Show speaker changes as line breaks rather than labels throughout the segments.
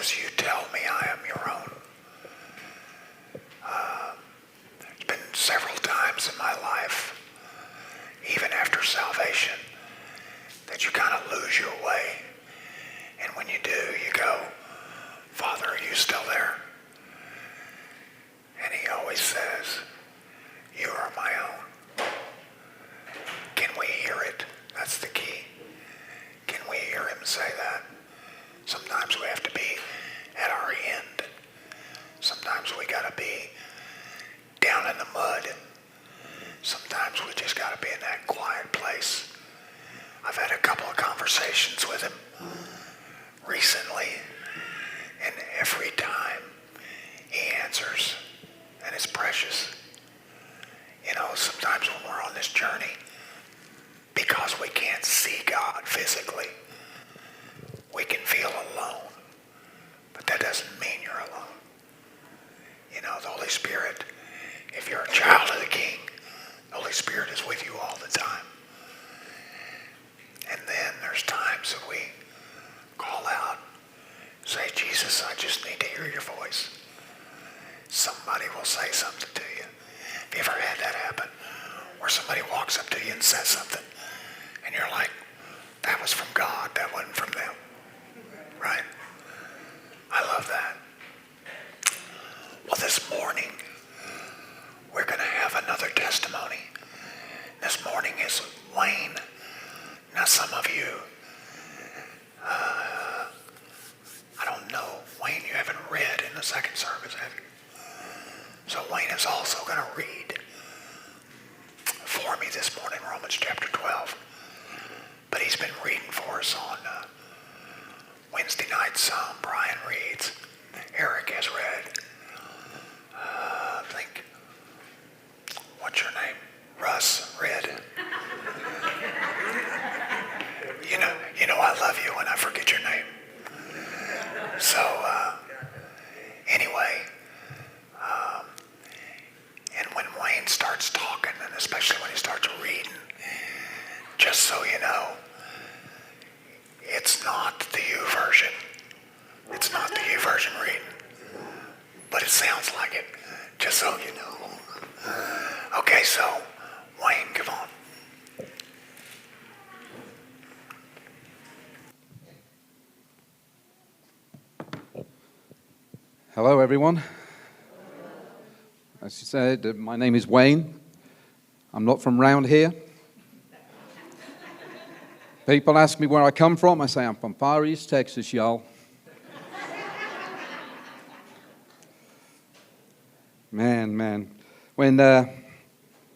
because you tell me I am your own. There's been several times in my life, even after salvation, that you kind of lose your way. And when you do, you go, Father, are you still there? And he always says, you are my own. Can we hear it? That's the key. Can we hear him say that? Sometimes we have to be at our end. Sometimes we got to be down in the mud. Sometimes we just got to be in that quiet place. I've had a couple of conversations with him recently, and every time he answers, and it's precious. You know, sometimes when we're on this journey, because we can't see God physically, we can feel alone. But that doesn't mean you're alone. You know, the Holy Spirit, if you're a child of the King, the Holy Spirit is with you all the time. And then there's times that we call out, say, Jesus, I just need to hear your voice. Somebody will say something to you. Have you ever had that happen? Where somebody walks up to you and says something, and you're like, that was from God, that wasn't from them. Right? I love that. Well, this morning, we're going to have another testimony. This morning is Wayne. Now, some of you, I don't know, Wayne, you haven't read in the second service, have you? So Wayne is also going to read for me this morning, Romans chapter 12. But he's been reading for us on Wednesday night some. Brian reads. Eric has read. I think, what's your name? Russ read. You know I love you when I forget your name. So, anyway, and when Wayne starts talking, and especially when he starts reading, just so you know, it's not the U version. It's not the U version reading, but it sounds like it, just so you know. Okay, so, Wayne, come on.
Hello, everyone. As you said, my name is Wayne. I'm not from round here. People ask me where I come from. I say I'm from Far East Texas, y'all. Man. When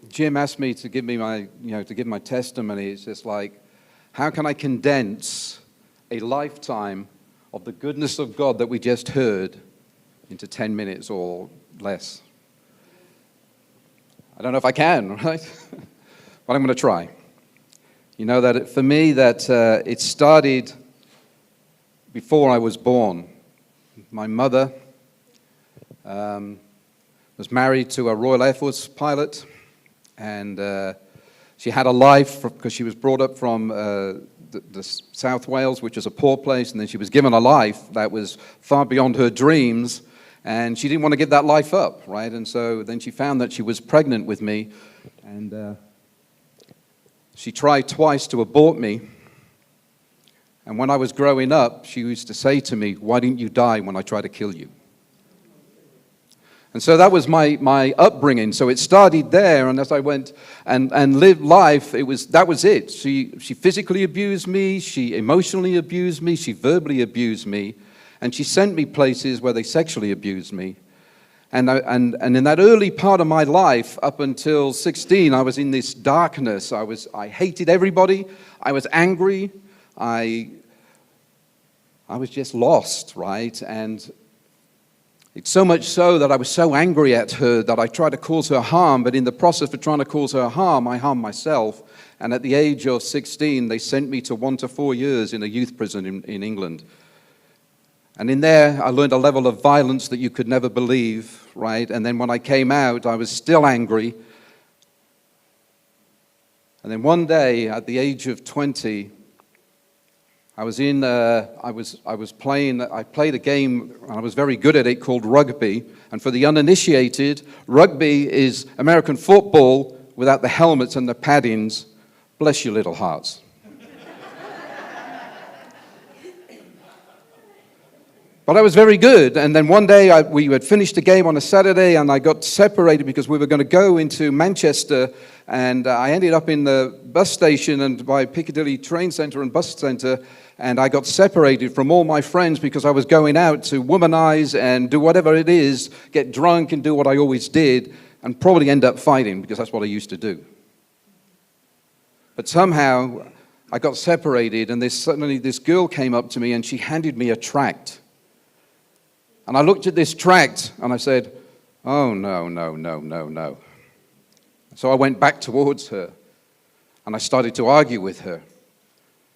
Jim asked me to give me my testimony, it's just like, how can I condense a lifetime of the goodness of God that we just heard into 10 minutes or less? I don't know if I can, right? But I'm going to try. You know that for me that it started before I was born. My mother was married to a Royal Air Force pilot, and she had a life because she was brought up from the South Wales, which is a poor place, and then she was given a life that was far beyond her dreams. And she didn't want to give that life up, right? And so then she found that she was pregnant with me, and she tried twice to abort me. And when I was growing up, she used to say to me, why didn't you die when I tried to kill you? And so that was my upbringing. So it started there, and as I went and lived life, that was it. She physically abused me, she emotionally abused me, she verbally abused me. And she sent me places where they sexually abused me. And in that early part of my life, up until 16, I was in this darkness. I hated everybody. I was angry. I was just lost, right? And it's so much so that I was so angry at her that I tried to cause her harm. But in the process of trying to cause her harm, I harmed myself. And at the age of 16, they sent me to 1 to 4 years in a youth prison in England. And in there, I learned a level of violence that you could never believe, right? And then when I came out, I was still angry. And then one day, at the age of 20, I played a game, and I was very good at it, called rugby. And for the uninitiated, rugby is American football without the helmets and the paddings. Bless your little hearts. But I was very good, and then one day we had finished the game on a Saturday, and I got separated because we were going to go into Manchester, and I ended up in the bus station and by Piccadilly train centre and bus centre, and I got separated from all my friends because I was going out to womanize and do whatever it is, get drunk and do what I always did, and probably end up fighting because that's what I used to do. But somehow I got separated, and suddenly this girl came up to me and she handed me a tract. And I looked at this tract and I said, oh, no, no, no, no, no. So I went back towards her and I started to argue with her.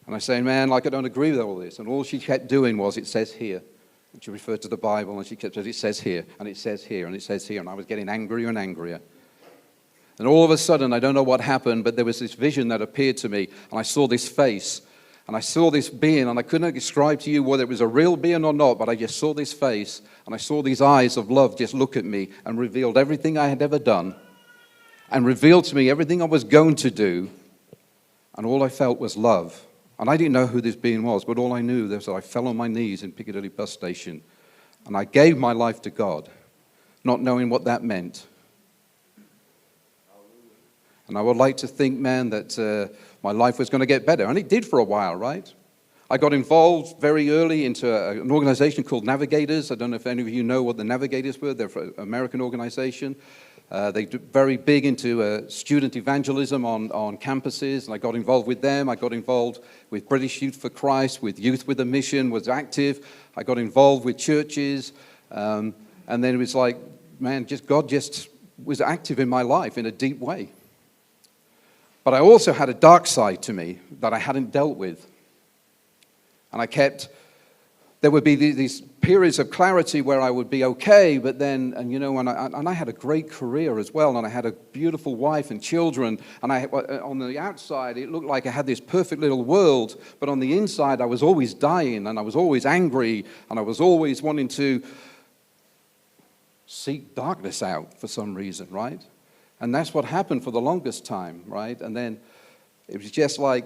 And I said, man, like I don't agree with all this. And all she kept doing was, it says here. And she referred to the Bible and she kept saying, it says here, and it says here, and it says here. And I was getting angrier and angrier. And all of a sudden, I don't know what happened, but there was this vision that appeared to me. And I saw this face. And I saw this being, and I couldn't describe to you whether it was a real being or not, but I just saw this face, and I saw these eyes of love just look at me and revealed everything I had ever done, and revealed to me everything I was going to do, and all I felt was love. And I didn't know who this being was, but all I knew was that I fell on my knees in Piccadilly bus station, and I gave my life to God, not knowing what that meant. And I would like to think, man, that my life was going to get better. And it did for a while, right? I got involved very early into an organization called Navigators. I don't know if any of you know what the Navigators were. They're an American organization. They're very big into student evangelism on campuses. And I got involved with them. I got involved with British Youth for Christ, with Youth with a Mission, was active. I got involved with churches. And then it was like, man, God just was active in my life in a deep way. But I also had a dark side to me that I hadn't dealt with. And there would be these periods of clarity where I would be okay, but then, and I had a great career as well, and I had a beautiful wife and children, and on the outside, it looked like I had this perfect little world, but on the inside, I was always dying, and I was always angry, and I was always wanting to seek darkness out for some reason, right? And that's what happened for the longest time, right? And then it was just like,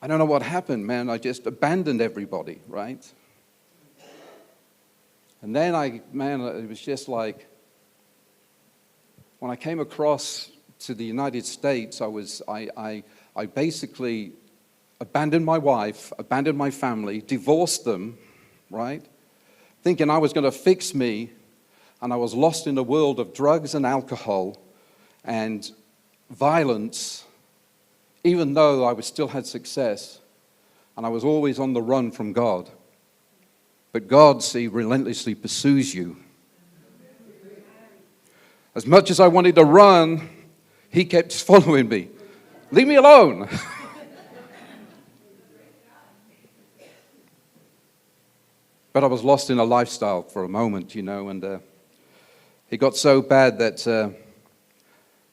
I don't know what happened, man. I just abandoned everybody, right? And then it was just like, when I came across to the United States, I basically abandoned my wife, abandoned my family, divorced them, right? Thinking I was going to fix me. And I was lost in a world of drugs and alcohol and violence, even though I still had success. And I was always on the run from God. But God, see, relentlessly pursues you. As much as I wanted to run, He kept following me. Leave me alone. But I was lost in a lifestyle for a moment, and it got so bad that,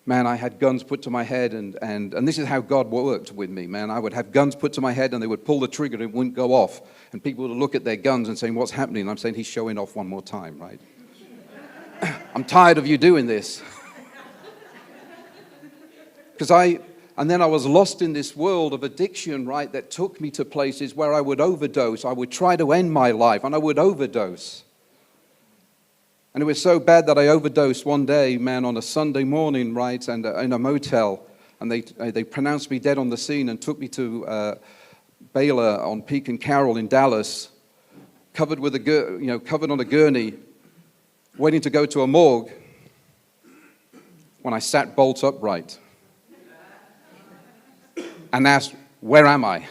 man, I had guns put to my head, and this is how God worked with me, man. I would have guns put to my head, and they would pull the trigger, and it wouldn't go off. And people would look at their guns and saying, what's happening? And I'm saying, He's showing off one more time, right? I'm tired of you doing this. And then I was lost in this world of addiction, right, that took me to places where I would overdose. I would try to end my life, and I would overdose. And it was so bad that I overdosed one day, man, on a Sunday morning, right, and in a motel. And they pronounced me dead on the scene and took me to Baylor on Peak and Carroll in Dallas, covered on a gurney, waiting to go to a morgue. When I sat bolt upright and asked, "Where am I?"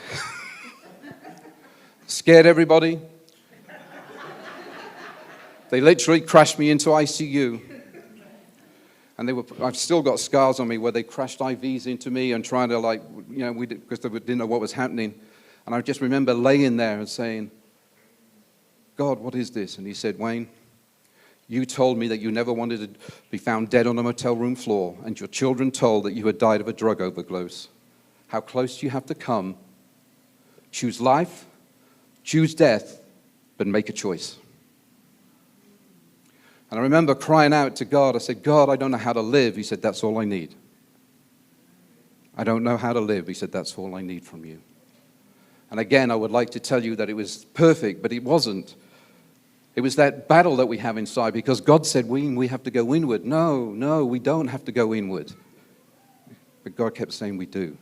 Scared everybody. They literally crashed me into ICU. And I've still got scars on me where they crashed IVs into me and trying to because they didn't know what was happening. And I just remember laying there and saying, God, what is this? And He said, Wayne, you told me that you never wanted to be found dead on a motel room floor, and your children told that you had died of a drug overdose. How close do you have to come Choose life, choose death, but make a choice. And I remember crying out to God. I said, God, I don't know how to live. He said, that's all I need. I don't know how to live. He said, that's all I need from you. And again, I would like to tell you that it was perfect, but it wasn't. It was that battle that we have inside, because God said, we have to go inward. No, we don't have to go inward. But God kept saying we do.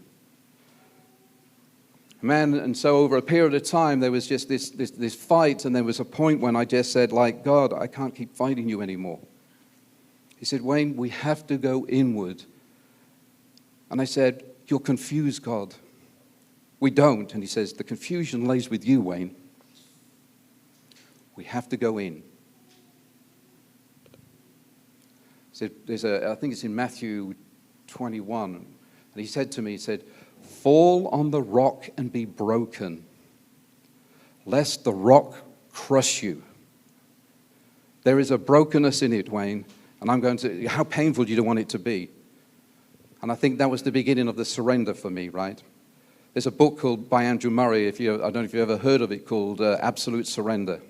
Man, and so over a period of time, there was just this fight, and there was a point when I just said, like, God, I can't keep fighting you anymore. He said, Wayne, we have to go inward. And I said, you're confused, God. We don't. And he says, the confusion lays with you, Wayne. We have to go in. So I think it's in Matthew 21. And he said to me, he said, fall on the rock and be broken, lest the rock crush you. There is a brokenness in it, Wayne. And I'm going to, how painful do you want it to be? And I think that was the beginning of the surrender for me, right? There's a book called by Andrew Murray, I don't know if you've ever heard of it, called Absolute Surrender.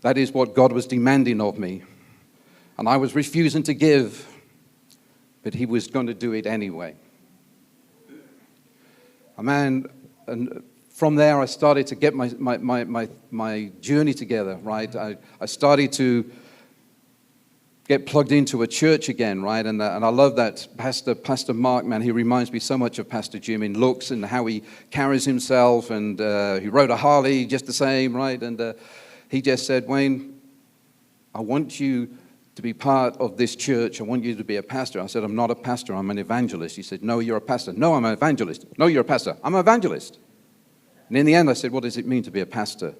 That is what God was demanding of me. And I was refusing to give, but he was going to do it anyway. And from there, I started to get my journey together, right? I started to get plugged into a church again, right? And I love that Pastor Mark, man, he reminds me so much of Pastor Jim in looks and how he carries himself, and he rode a Harley just the same, right? And he just said, Wayne, I want you to be part of this church. I want you to be a pastor. I said, I'm not a pastor, I'm an evangelist. He said, no, you're a pastor. No, I'm an evangelist. No, you're a pastor. I'm an evangelist. And in the end, I said, what does it mean to be a pastor?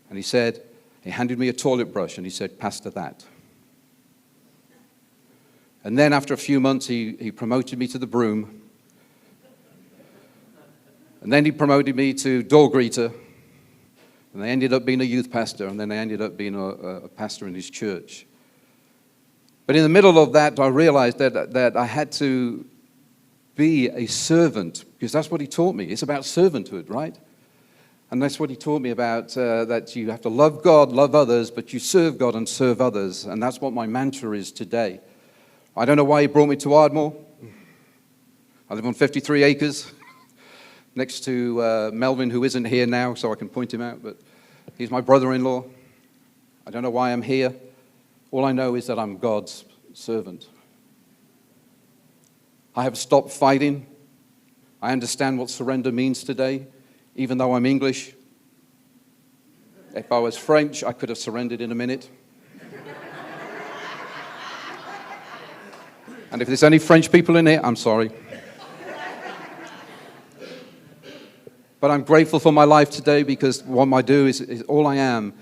And he said, he handed me a toilet brush and he said, pastor that. And then after a few months, he promoted me to the broom. And then he promoted me to door greeter. And I ended up being a youth pastor, and then I ended up being a pastor in his church. But in the middle of that, I realized that I had to be a servant, because that's what he taught me. It's about servanthood, right? And that's what he taught me about, that you have to love God, love others, but you serve God and serve others. And that's what my mantra is today. I don't know why he brought me to Ardmore. I live on 53 acres. Next to Melvin, who isn't here now, so I can point him out, but he's my brother-in-law. I don't know why I'm here. All I know is that I'm God's servant. I have stopped fighting. I understand what surrender means today, even though I'm English. If I was French, I could have surrendered in a minute. And if there's any French people in here, I'm sorry. But I'm grateful for my life today, because what I do is all I am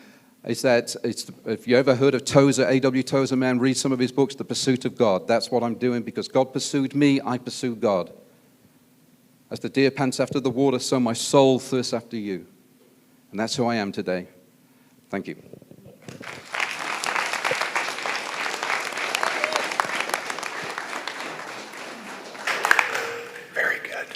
is that, if you ever heard of Tozer, A.W. Tozer, man, read some of his books, The Pursuit of God. That's what I'm doing, because God pursued me, I pursue God. As the deer pants after the water, so my soul thirsts after you. And that's who I am today. Thank you.
Very good.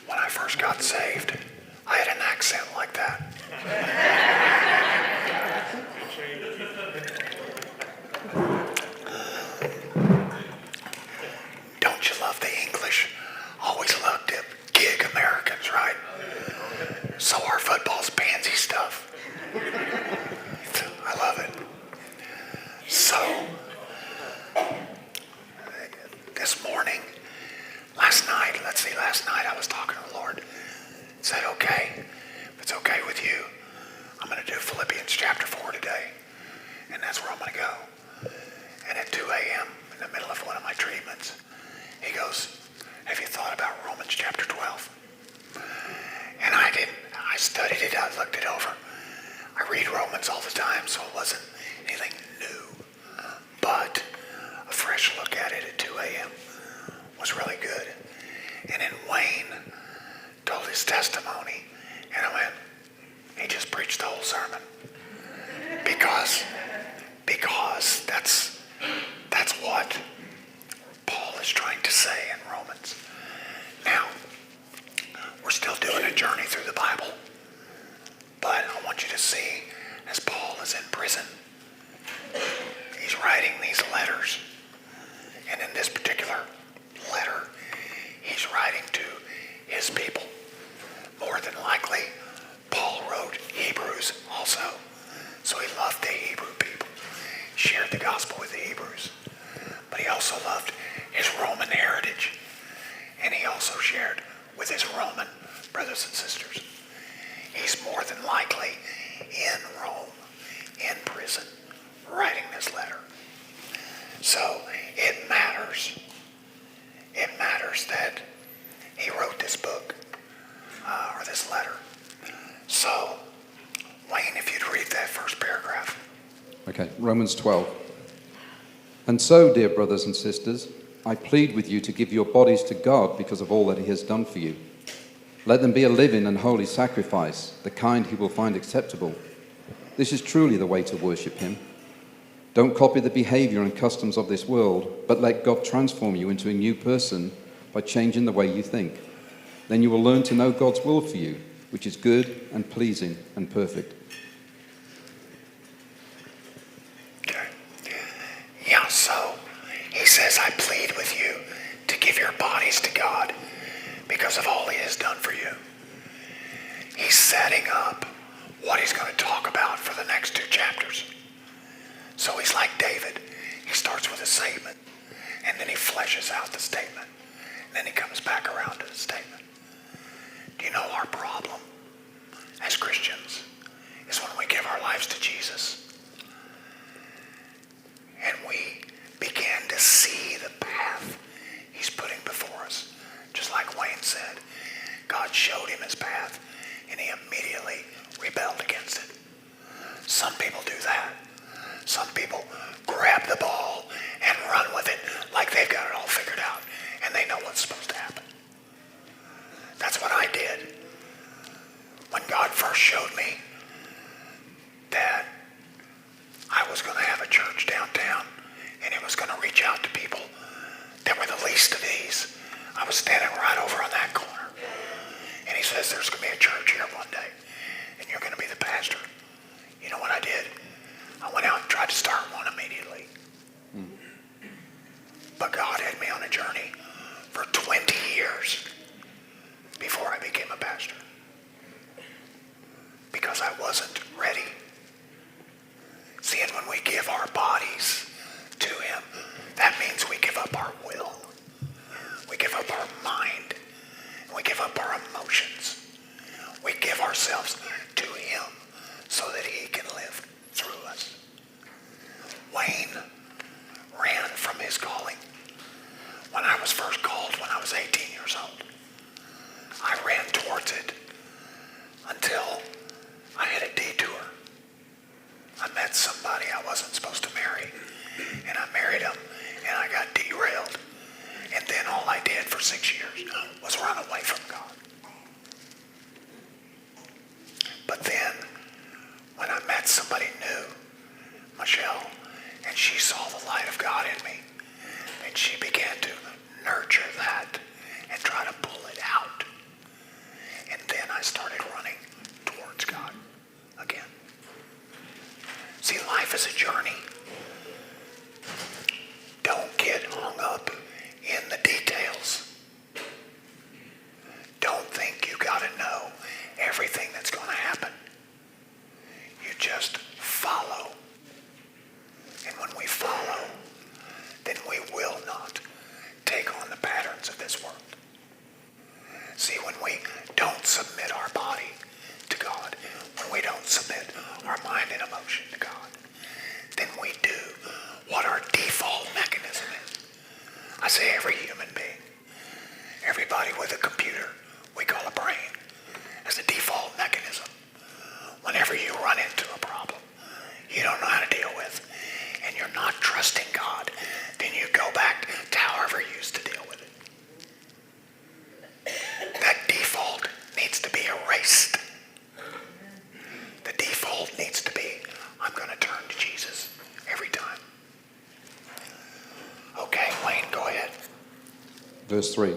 When I first got saved, I had an accent like that. Don't you love the English? Always shared the gospel with the Hebrews, but he also loved his Roman heritage, and he also shared with his Roman brothers and sisters. He's more than likely in Rome, in prison, writing this letter. So it matters. It matters that he wrote this book, or this letter. So, Wayne, if you'd read that first paragraph.
Okay, Romans 12. And so, dear brothers and sisters, I plead with you to give your bodies to God because of all that he has done for you. Let them be a living and holy sacrifice, the kind he will find acceptable. This is truly the way to worship him. Don't copy the behavior and customs of this world, but let God transform you into a new person by changing the way you think. Then you will learn to know God's will for you, which is good and pleasing and perfect.
Okay. Yeah, so he says, I plead with you to give your bodies to God because of all he has done for you. He's setting up what he's going to talk about for the next 2 chapters. So he's like David. He starts with a statement, and then he fleshes out the statement. And then he comes back around to the statement. Do you know our problem as Christians is when we give our lives to Jesus and we begin to see the path he's putting before us. Just like Wayne said, God showed him his path and he immediately rebelled against it. Some people do that. Some people grab the ball and run with it like they've got it all figured out and they know what's supposed to happen. That's what I did. When God first showed me that I was going to have a church downtown and it was going to reach out to people that were the least of these, I was standing right over on that corner. And he says, there's going to be a church here one day and you're going to be the pastor. You know what I did? I went out and tried to start one immediately. But God had me on a journey for 20 years before I became a pastor. Because I wasn't ready. See, and when we give our bodies to him, that means we give up our will. We give up our mind. We give up our emotions. We give ourselves to him so that he can live through us. Wayne ran from his calling. When I was first called, when I was 18 years old, I ran towards it until I had a detour. I met somebody I wasn't supposed to marry, and I married him, and I got derailed. And then all I did for 6 years was run away from God. But then, when I met somebody new, Michelle, and she saw the light of God in me, and she began to nurture that and try to pull it out. And then I started running towards God again. See, life is a journey. Don't get hung up in the details. Don't think you got to know everything that's going to happen. You just follow. And when we follow, then we will not take on the patterns of this world. See, when we don't submit our body to God, when we don't submit our mind and emotion to God, then we do what our default mechanism is. I say every human being, everybody with a computer we call a brain, has a default mechanism. Whenever you run into a problem you don't know how to deal with, and you're not trusting God, then you go back to however you used to deal with it. That default needs to be erased. The default needs to be, I'm going to turn to Jesus every time. Okay, Wayne, go ahead.
Verse 3.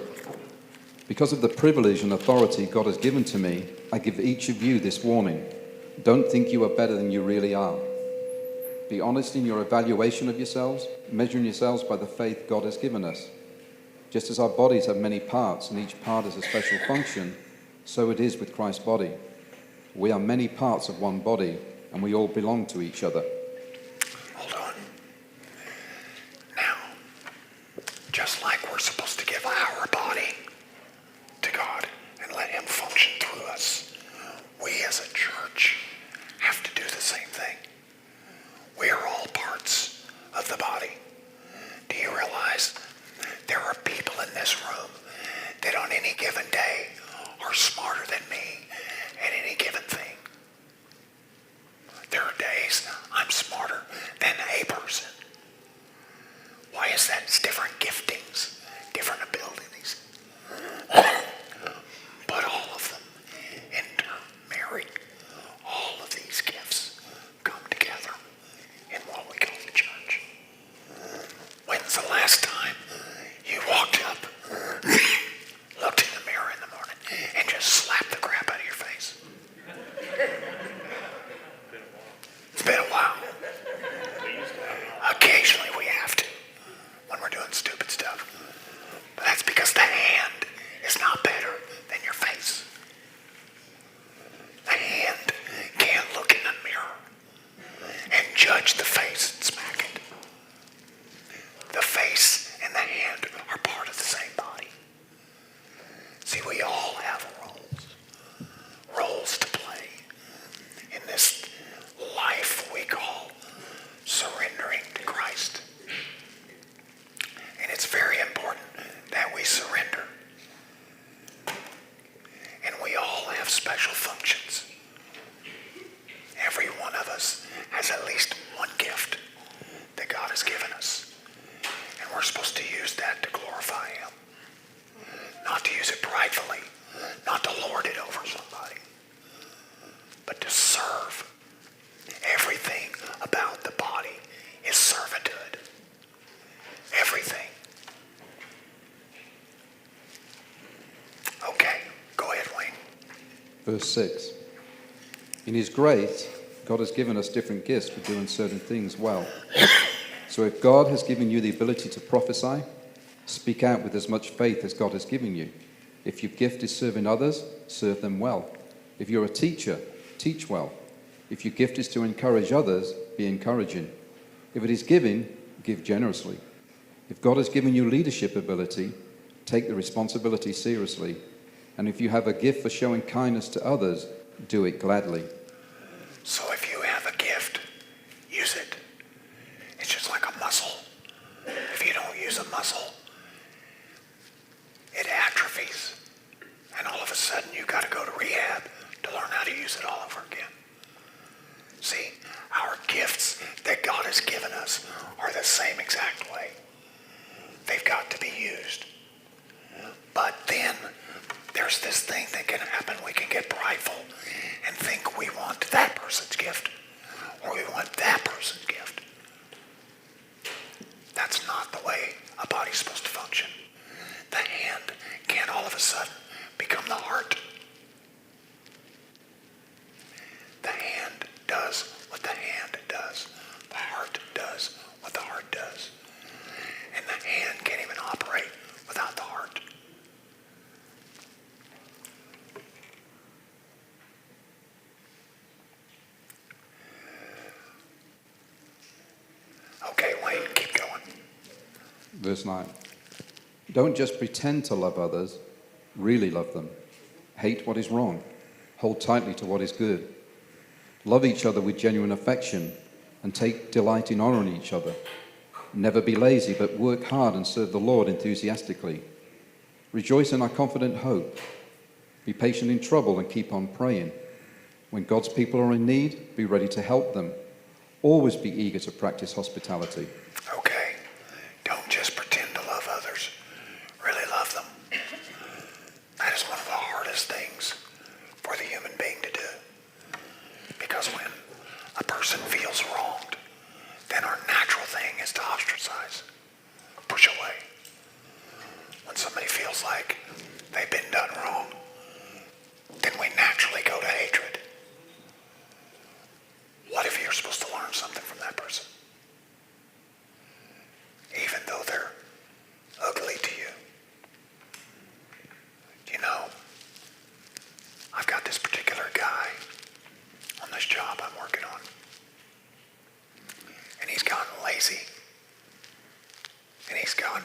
Because of the privilege and authority God has given to me, I give each of you this warning. Don't think you are better than you really are. Be honest in your evaluation of yourselves, measuring yourselves by the faith God has given us. Just as our bodies have many parts and each part has a special function, so it is with Christ's body. We are many parts of one body, and we all belong to each other.
Hold on. Just like we're supposed to give our body to God and let him function through us, we as a church have to do the same thing. We are all parts of the body. Do you realize there are people in this room that on any given day are smarter than me at any given thing? There are days I'm smarter than a person. Why is that? It's different giftings, different abilities. But all of them intermarry. All of these gifts come together in what we call the church. When's the last time you walked up, looked in the mirror in the morning, and just slapped the crap out of your face? It's been a while. Occasionally we have to when we're doing stupid stuff. But that's because the hand is not better than your face. The hand can't look in the mirror and judge the face and smack it. The face and the hand are part of the same body. See, we all have roles to play in this life we call surrendering to Christ. And it's very important that we surrender. And we all have special functions. Every one of us has at least one gift that God has given us. And we're supposed to use that to glorify him. Not to use it pridefully, not to lord it over somebody, but to serve. Everything about the body is servanthood. Everything. Okay, go ahead, Wayne.
Verse 6. In his grace, God has given us different gifts for doing certain things well. So if God has given you the ability to prophesy, speak out with as much faith as God has given you. If your gift is serving others, serve them well. If you're a teacher, teach well. If your gift is to encourage others, be encouraging. If it is giving, give generously. If God has given you leadership ability, take the responsibility seriously. And if you have a gift for showing kindness to others, do it gladly.
So if you have a gift, use it. It's just like a muscle. If you don't use a muscle, it atrophies. And all of a sudden you got to go to rehab to learn how to use it all over again. See, our gifts that God has given us are the same exact way. They've got to be used. But then there's this thing that can happen. We can get prideful and think we want that person's gift or we want that person's gift. That's not the way a body's supposed to function. The hand can't all of a sudden become the heart. The hand does what the hand does. The heart does what the heart does. And the hand can't even operate without the heart. Okay, Wayne, keep going.
Verse 9. Don't just pretend to love others, really love them. Hate what is wrong. Hold tightly to what is good. Love each other with genuine affection and take delight in honoring each other. Never be lazy, but work hard and serve the Lord enthusiastically. Rejoice in our confident hope. Be patient in trouble and keep on praying. When God's people are in need, be ready to help them. Always be eager to practice hospitality.
Okay, don't just pretend to love others. Really love them. That is one of the hardest things for the human being to do. Because when a person feels wronged, then our natural thing is to ostracize, push away. When somebody feels like they've been done wrong, then we naturally go to hatred. What if you're supposed to learn something from that person? Even though they're ugly to you. You know, I've got this particular guy on this job I'm working on. And he's gotten lazy. And he's gotten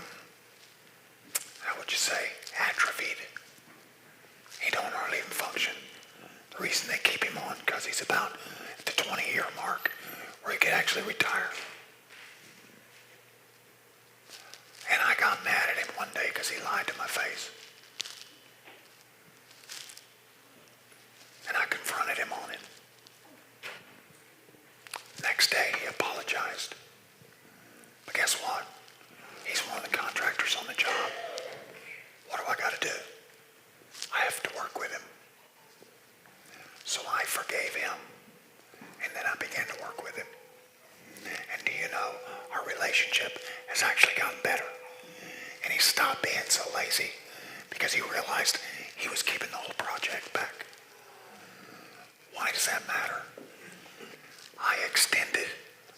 because he lied to my face. And I confronted him on it. Next day, he apologized. But guess what? He's one of the contractors on the job. What do I got to do? I have to work with him. So I forgave him, and then I began to work with him. And do you know, our relationship has actually gotten better. And he stopped being so lazy because he realized he was keeping the whole project back. Why does that matter? I extended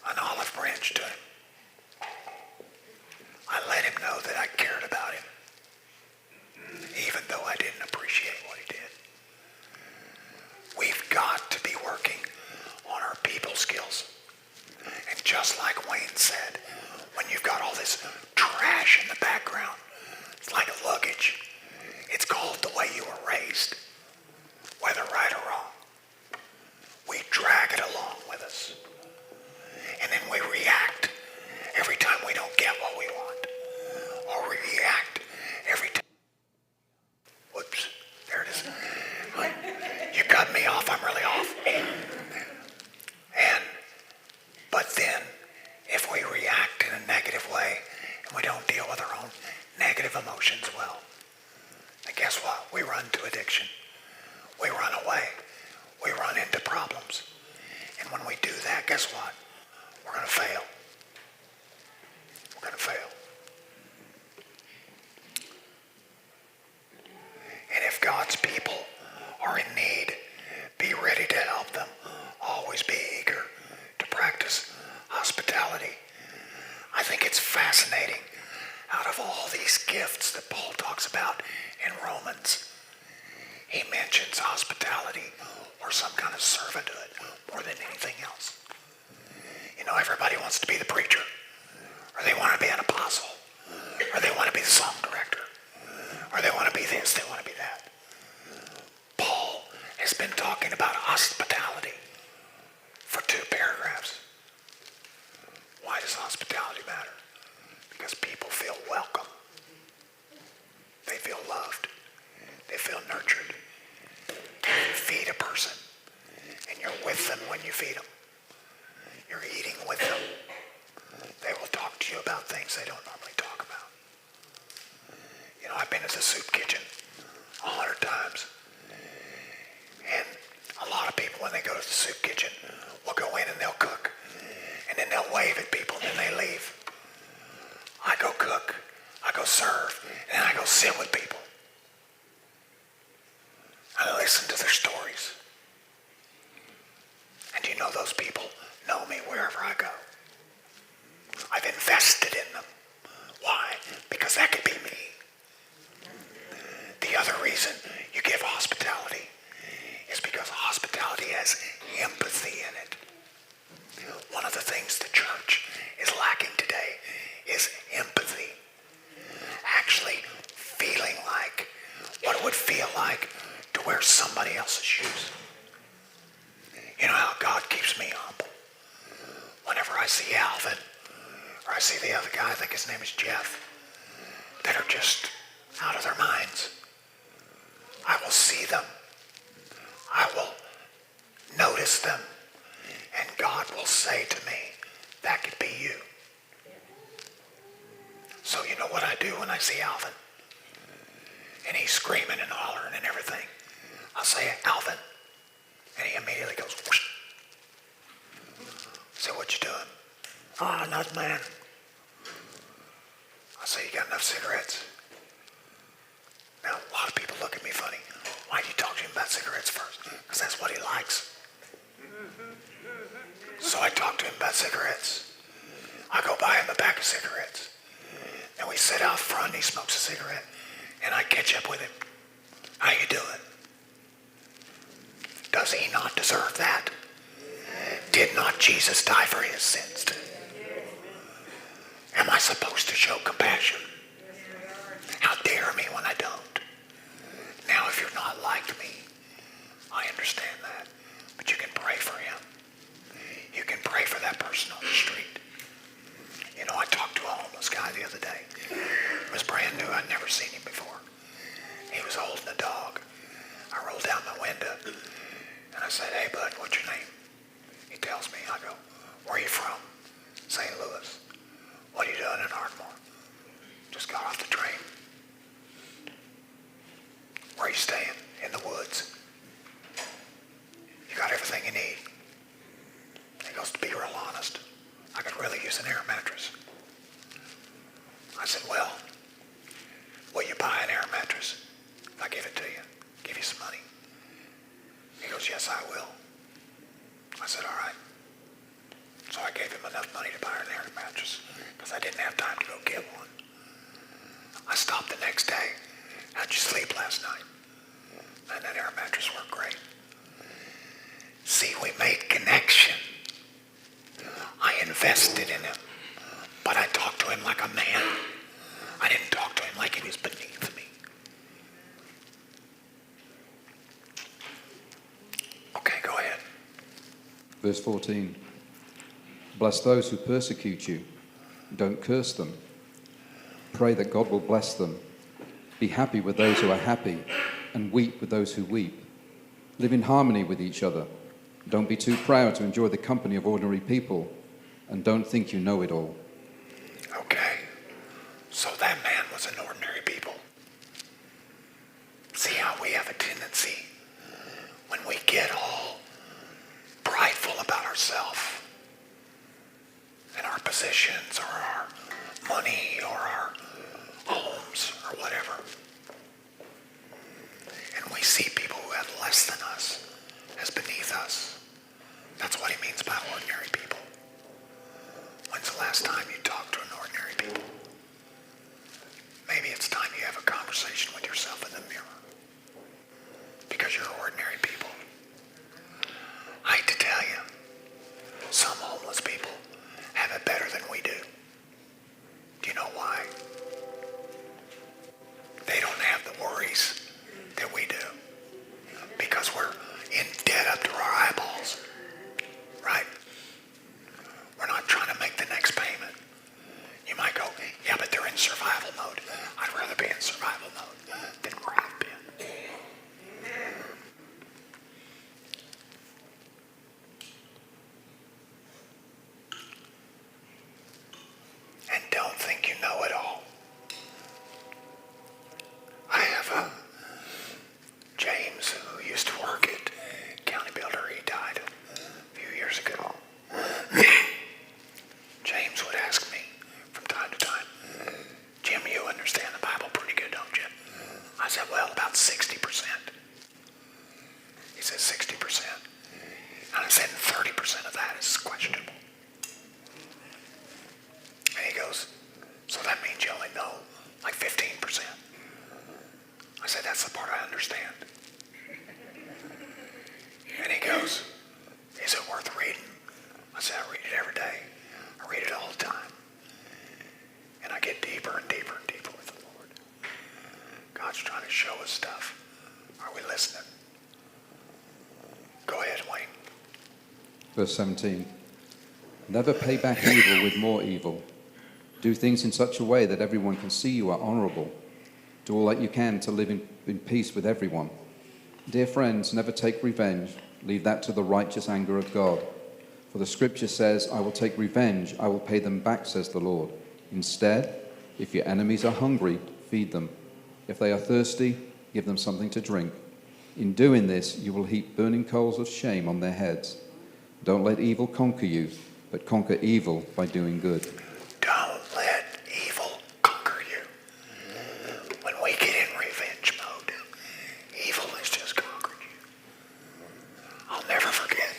an olive branch to him. I let him know that I cared about him, even though I didn't appreciate what he did. We've got to be working on our people skills. And just like Wayne said, when you've got all this trash in the background, it's like luggage. It's called the way you were raised, whether right or wrong. We drag it along with us. And then we react every time we don't get what we want. Or we react every time. Whoops, there it is. You cut me off, I'm really off. But then, if we react in a negative way, and we don't deal with our own negative emotions well, then guess what? We run to addiction. We run away. We run into problems. And when we do that, guess what? We're going to fail. We're going to fail. And if God's people are in need, be ready to help them. Always be eager to practice hospitality. I think it's fascinating. Out of all these gifts that Paul talks about in Romans, he mentions hospitality or some kind of servanthood more than anything else. You know, everybody wants to be the preacher, or they want to be an apostle, or they want to be the song director, or they want to be this, they want to be that. Paul has been talking about hospitality for 2 paragraphs. Why does hospitality matter? Because people feel welcome. They feel loved. They feel nurtured. You feed a person, and you're with them when you feed them. You're eating with them. They will talk to you about things they don't normally talk about. You know, I've been to the soup kitchen 100 times. And a lot of people, when they go to the soup kitchen, will go in and they'll cook. And then they'll wave at people, and then they leave. I go cook, I go serve, and I go sit with people. I listen to their stories. And do you know those people know me wherever I go? I've invested in them. Why? Because that could be me. The other reason you give hospitality is because hospitality has empathy in it. One of the things the church is lacking today is empathy. Actually feeling like what it would feel like to wear somebody else's shoes. You know how God keeps me humble? Whenever I see Alvin, or I see the other guy, I think his name is Jeff, that are just out of their minds, I will see them. I will notice them. And God will say to me, that could be you. So you know what I do when I see Alvin? And he's screaming and hollering and everything. I'll say, Alvin. And he immediately goes, whoosh. I say, what you doing? Oh, nothing, man. I say, you got enough cigarettes? Now, a lot of people look at me funny. Why do you talk to him about cigarettes first? Because that's what he likes. So I talk to him about cigarettes. I go buy him a pack of cigarettes. And we sit out front and he smokes a cigarette. And I catch up with him. How you doing? Does he not deserve that? Did not Jesus die for his sins? Am I supposed to show compassion? How dare me when I don't? Now, if you're not like me, I understand that. But you can pray for him. You can pray for that person on the street. You know, I talked to a homeless guy the other day. It was brand new. I'd never never seen him before. He was holding a dog. I rolled down my window and I said, "Hey bud, what's your name?" He tells me. I go, "Where are you from?" "St. Louis." "What are you doing in Ardmore?" "Just got off the train." "Where are you staying?" "In the woods." "You got everything you need?" He goes, "To be real honest, I could really use an air mattress." I said, "Well, will you buy an air mattress if I give it to you? Give you some money?" He goes, "Yes, I will." I said, "All right." So I gave him enough money to buy an air mattress because I didn't have time to go get one. I stopped the next day. "How'd you sleep last night?" "And that air mattress worked great." See, we made connection. I invested in him, but I talked to him like a man. I didn't talk to him like he was beneath me. Okay, go ahead.
Verse 14. Bless those who persecute you. Don't curse them. Pray that God will bless them. Be happy with those who are happy, and weep with those who weep. Live in harmony with each other. Don't be too proud to enjoy the company of ordinary people, and don't think you know it all.
Okay, so that man was an ordinary people. See how we have a tendency when we get all prideful about ourselves and our positions or our money or our homes or whatever, and we see people who have less than us as beneath us. That's what he means by ordinary people. When's the last time you talked to an ordinary people? Maybe it's time you have a conversation with yourself in the mirror, because you're ordinary people. I hate to tell you, some homeless people have it better than we do. Do you know why? They don't have the worries that we do, because we're in debt up to our eyeballs, right? We're not trying to make the next payment. You might go, "Yeah, but they're in survival mode." I'd rather be in survival mode than where I've been. And don't think you know it all. I have a James who used to work at County Builder. He died a few years ago. James would ask me from time to time, "Jim, you understand the Bible pretty good, don't you?" I said, "Well, about 60%. He said, 60%. And I said, 30% of that is questionable. And he goes, "So that means you only know like 15%. I said, "That's the part I understand." And he goes, "Is it worth reading?" I said, "I read it every day. I read it all the time. And I get deeper and deeper and deeper with the Lord. God's trying to show us stuff. Are we listening?" Go ahead, Wayne.
Verse 17. Never pay back evil with more evil. Do things in such a way that everyone can see you are honorable. Do all that you can to live in peace with everyone. Dear friends, never take revenge. Leave that to the righteous anger of God. For the scripture says, "I will take revenge. I will pay them back, says the Lord." Instead, if your enemies are hungry, feed them. If they are thirsty, give them something to drink. In doing this, you will heap burning coals of shame on their heads. Don't let evil conquer you, but conquer evil by doing good.
Don't let evil conquer you. When we get in revenge mode, evil has just conquered you. I'll never forget.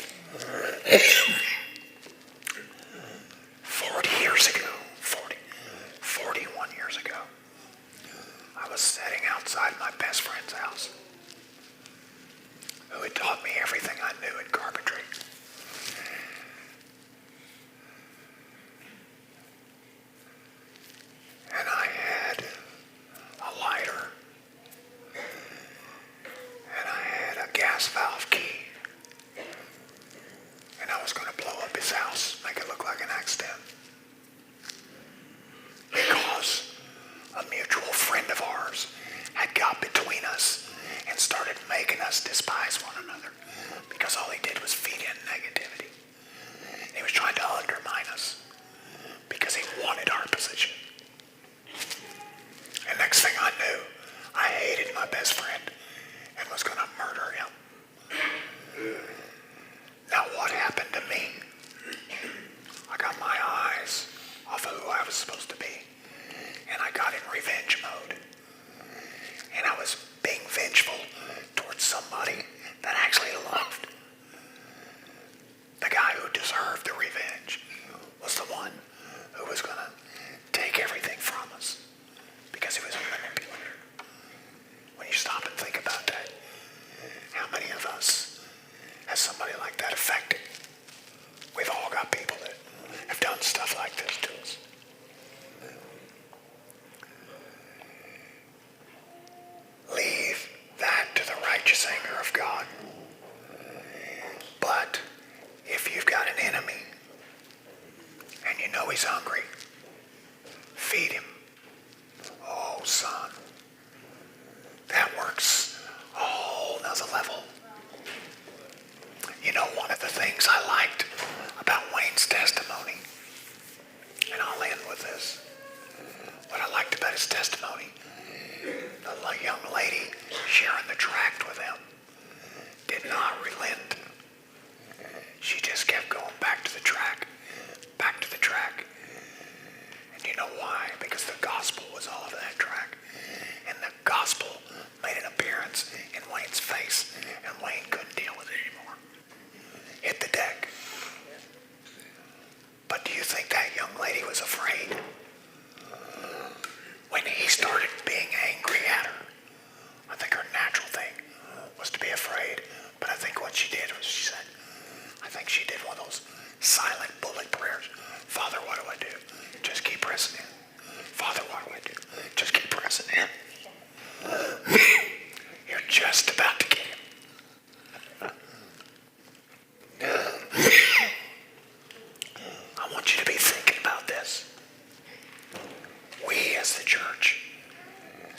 41 years ago, I was sitting outside my best friend's house, who had taught me everything I knew in carpentry. hungry, feed him. Oh, son, that works a whole nother level. You know, one of the things I liked about Wayne's testimony, and I'll end with this, what I liked about his testimony, the young lady sharing the tract with him did not relent. She just kept going back to the track, back to the track. And you know why? Because the gospel was all over that track. And the gospel made an appearance in Wayne's face, and Wayne couldn't deal with it anymore. Hit the deck. But do you think that young lady was afraid? When he started being angry at her, I think her natural thing was to be afraid. But I think what she did was she said, I think she did one of those silent bullet prayers. Father, what do I do? Just keep pressing in. Father, what do I do? Just keep pressing in. You're just about to get him. I want you to be thinking about this. We as the church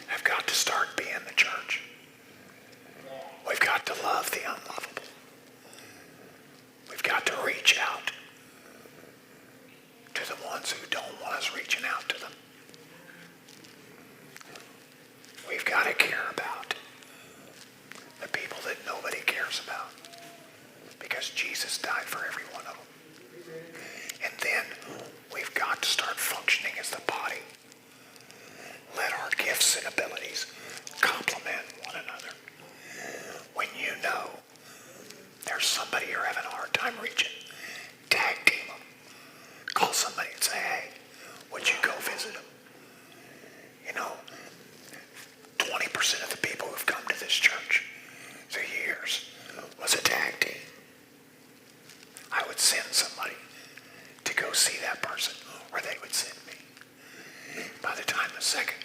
have got to start being the church. We've got to love the unlovable. We've got to reach out to the ones who don't want us reaching out to them. We've got to care about the people that nobody cares about, because Jesus died for every one of them. And then we've got to start functioning as the body. Let our gifts and abilities complement one another. When you know there's somebody you're having a hard time reaching, tag team them. Call somebody and say, hey, would you go visit them? You know, 20% of the people who've come to this church through years was a tag team. I would send somebody to go see that person, or they would send me. By the time the second